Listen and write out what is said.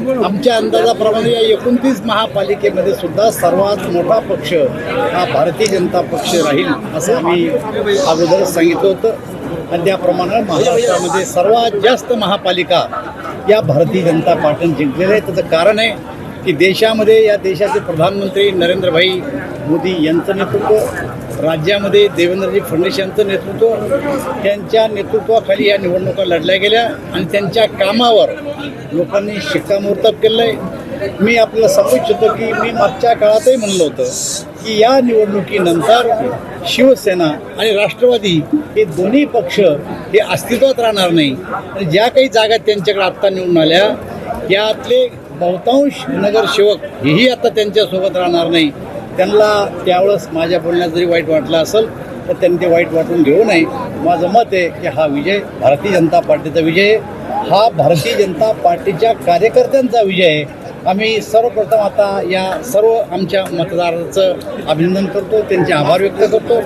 आमच्या अंदाजाप्रमाणे या 29 महापालिकेमध्ये सुद्धा सर्वात मोठा पक्ष हा भारतीय जनता पक्ष राहील असं आम्ही अगोदरच सांगितलं होतं। आणि त्याप्रमाणे महाराष्ट्रामध्ये सर्वात जास्त महापालिका या भारतीय जनता पार्टीने जिंकलेल्या आहे। त्याचं कारण आहे की देशामध्ये या देशाचे प्रधानमंत्री नरेंद्रभाई मोदी यांचं नेतृत्व, राज्यामध्ये देवेंद्रजी फडणवीस यांचं नेतृत्व, त्यांच्या नेतृत्वाखाली या निवडणुका लढल्या गेल्या आणि त्यांच्या कामावर लोकांनी शिक्कामोर्तब केलं आहे। मी आपल्याला सांगू इच्छितो की मी मागच्या काळातही म्हणलं होतं की या निवडणुकीनंतर शिवसेना आणि राष्ट्रवादी हे दोन्ही पक्ष हे अस्तित्वात राहणार नाही आणि ज्या काही जागा त्यांच्याकडे आत्ता निवडून आल्या यातले बहुतांश नगरसेवक हेही आता त्यांच्यासोबत राहणार नाही। त्यांना त्यावेळेस माझ्या बोलण्यात जरी वाईट वाटलं असेल तर त्यांनी ते वाईट वाटून घेऊ नये। माझं मत आहे की हा विजय भारतीय जनता पार्टीचा विजय आहे, हा भारतीय जनता पार्टीच्या कार्यकर्त्यांचा विजय आहे। आम्ही सर्वप्रथम आता या सर्व आमच्या मतदाराचं अभिनंदन करतो, त्यांचे आभार व्यक्त करतो।